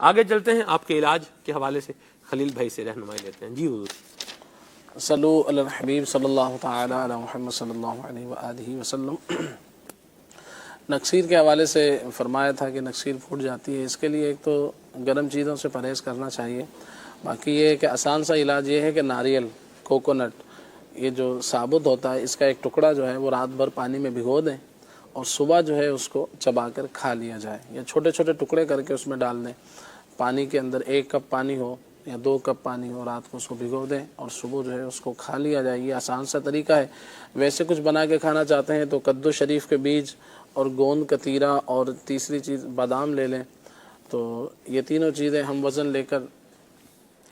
آگے چلتے ہیں آپ کے علاج کے حوالے سے خلیل بھائی سے رہنمائی لیتے ہیں. جی حضور. صلو علی الحبیب صلی اللہ تعالی علی محمد صلی اللہ علیہ وآلہ وسلم. نکسیر کے حوالے سے فرمایا تھا کہ نکسیر پھوٹ جاتی ہے، اس کے لیے ایک تو گرم چیزوں سے پرہیز کرنا چاہیے. باقی یہ ہے کہ آسان سا علاج یہ ہے کہ ناریل، کوکونٹ، یہ جو ثابت ہوتا ہے اس کا ایک ٹکڑا جو ہے وہ رات بھر پانی میں بھگو دیں اور صبح جو ہے اس کو چبا کر کھا لیا جائے، یا چھوٹے چھوٹے ٹکڑے کر کے اس میں ڈال دیں. پانی کے اندر 1 کپ پانی ہو یا 2 کپ پانی ہو، رات کو اس کو بھگو دیں اور صبح جو ہے اس کو کھا لیا جائے. یہ آسان سا طریقہ ہے. ویسے کچھ بنا کے کھانا چاہتے ہیں تو کدو شریف کے بیج اور گوند کتیرا اور تیسری چیز بادام لے لیں. تو یہ تینوں چیزیں ہم وزن لے کر،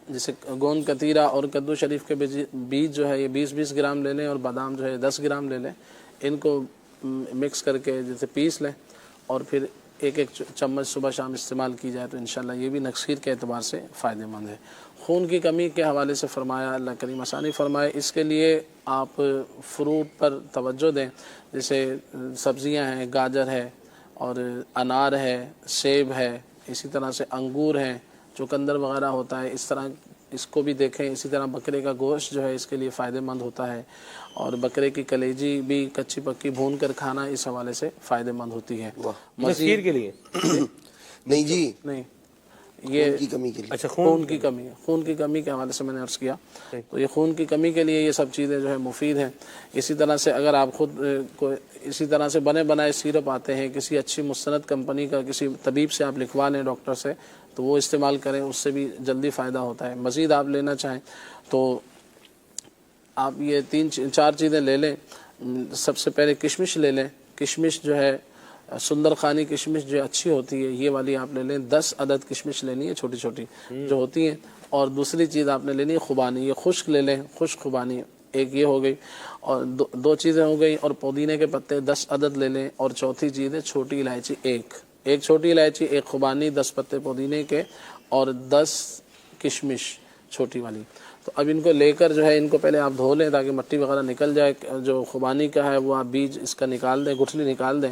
جیسے گوند کتیرا اور کدو شریف کے بیج جو ہے یہ 20-20 گرام لے لیں اور بادام جو ہے 10 گرام لے لیں. ان کو مکس کر کے جیسے پیس لیں اور پھر 1-1 چمچ صبح شام استعمال کی جائے تو انشاءاللہ یہ بھی نکسیر کے اعتبار سے فائدہ مند ہے. خون کی کمی کے حوالے سے فرمایا، اللہ کریم آسانی فرمائے. اس کے لیے آپ فروٹ پر توجہ دیں، جیسے سبزیاں ہیں، گاجر ہے اور انار ہے، سیب ہے، اسی طرح سے انگور ہیں، چقندر وغیرہ ہوتا ہے، اس طرح اس کو بھی دیکھیں. اسی طرح بکرے کا گوشت جو ہے اس کے لیے فائدہ مند ہوتا ہے، اور بکرے کی کلیجی بھی کچی پکی بھون کر کھانا اس حوالے سے فائدہ مند ہوتی ہے. نکسیر کے لیے نہیں جی، نہیں، یہ خون کی کمی کے لیے. اچھا خون کی کمی ہے. خون کی کمی کے حوالے سے میں نے عرض کیا، تو یہ خون کی کمی کے لیے یہ سب چیزیں جو ہے مفید ہیں. اسی طرح سے اگر آپ خود اسی طرح سے بنے بنائے سیرپ آتے ہیں کسی اچھی مستند کمپنی کا، کسی طبیب سے آپ لکھوا لیں، ڈاکٹر سے، تو وہ استعمال کریں، اس سے بھی جلدی فائدہ ہوتا ہے. مزید آپ لینا چاہیں تو آپ یہ 3-4 چیزیں لے لیں. سب سے پہلے کشمش لے لیں. کشمش جو ہے سندر خانی کشمش جو اچھی ہوتی ہے یہ والی آپ لے لیں. 10 عدد کشمش لینی ہے، چھوٹی چھوٹی جو ہوتی ہیں. اور دوسری چیز آپ نے لینی ہے خوبانی، یہ خشک لے لیں، خشک خوبانی ایک یہ ہو گئی، اور دو چیزیں ہو گئی. اور پودینے کے پتے 10 عدد لے لیں. اور چوتھی چیز ہے چھوٹی الائچی ایک چھوٹی الائچی، 1 خوبانی، 10 پتے پودینے کے اور 10 کشمش چھوٹی والی. تو اب ان کو لے کر جو ہے ان کو پہلے آپ دھو لیں تاکہ مٹی وغیرہ نکل جائے. جو خوبانی کا ہے وہ آپ بیج اس کا نکال دیں، گٹھلی نکال دیں،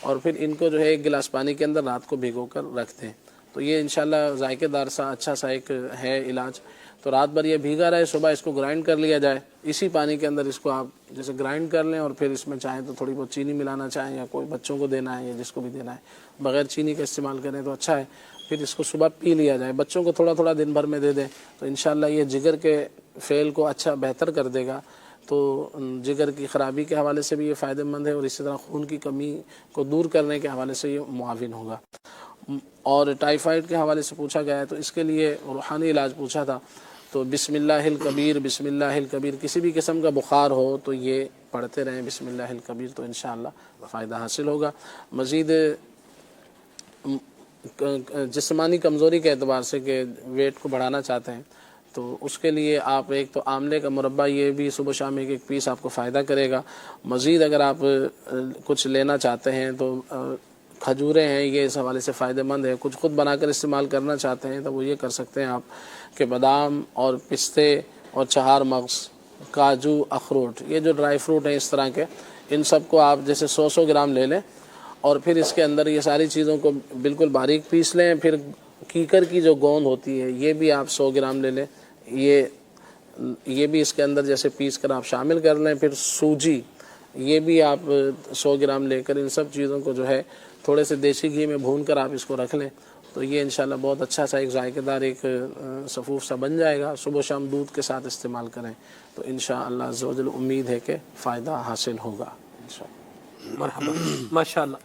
اور پھر ان کو جو ہے 1 گلاس پانی کے اندر رات کو بھگو کر رکھ دیں. تو یہ انشاءاللہ ذائقے دار سا اچھا سا ایک ہے علاج. تو رات بھر یہ بھیگا رہے، صبح اس کو گرائنڈ کر لیا جائے. اسی پانی کے اندر اس کو آپ جیسے گرائنڈ کر لیں، اور پھر اس میں چاہیں تو تھوڑی بہت چینی ملانا چاہیں، یا کوئی بچوں کو دینا ہے یا جس کو بھی دینا ہے، بغیر چینی کا استعمال کریں تو اچھا ہے. پھر اس کو صبح پی لیا جائے. بچوں کو تھوڑا تھوڑا دن بھر میں دے دیں تو انشاءاللہ یہ جگر کے فعل کو اچھا بہتر کر دے گا. تو جگر کی خرابی کے حوالے سے بھی یہ فائدہ مند ہے، اور اسی طرح خون کی کمی کو دور کرنے کے حوالے سے یہ معاون ہوگا. اور ٹائیفائڈ کے حوالے سے پوچھا گیا ہے تو اس کے لیے روحانی علاج پوچھا تھا، تو بسم اللہ الکبیر، بسم اللہ الکبیر، کسی بھی قسم کا بخار ہو تو یہ پڑھتے رہیں بسم اللہ الکبیر، تو انشاءاللہ فائدہ حاصل ہوگا. مزید جسمانی کمزوری کے اعتبار سے کہ ویٹ کو بڑھانا چاہتے ہیں تو اس کے لیے آپ ایک تو آملے کا مربع، یہ بھی صبح شام 1 پیس آپ کو فائدہ کرے گا. مزید اگر آپ کچھ لینا چاہتے ہیں تو کھجوریں ہیں، یہ اس حوالے سے فائدہ مند ہے. کچھ خود بنا کر استعمال کرنا چاہتے ہیں تو وہ یہ کر سکتے ہیں آپ کہ بادام اور پستے اور 4 مغز، کاجو، اخروٹ، یہ جو ڈرائی فروٹ ہیں اس طرح کے، ان سب کو آپ جیسے 100 گرام لے لیں، اور پھر اس کے اندر یہ ساری چیزوں کو بالکل باریک پیس لیں. پھر کیکر کی جو گوند ہوتی ہے یہ بھی آپ 100 گرام لے لیں، یہ بھی اس کے اندر جیسے پیس کر آپ شامل کر لیں. پھر سوجی، یہ بھی آپ 100 گرام لے کر ان سب چیزوں کو جو ہے تھوڑے سے دیسی گھی میں بھون کر آپ اس کو رکھ لیں تو یہ انشاءاللہ بہت اچھا سا ایک ذائقہ دار ایک سفوف سا بن جائے گا. صبح شام دودھ کے ساتھ استعمال کریں تو انشاءاللہ عز و جل امید ہے کہ فائدہ حاصل ہوگا انشاءاللہ. مرحبا، ماشاءاللہ.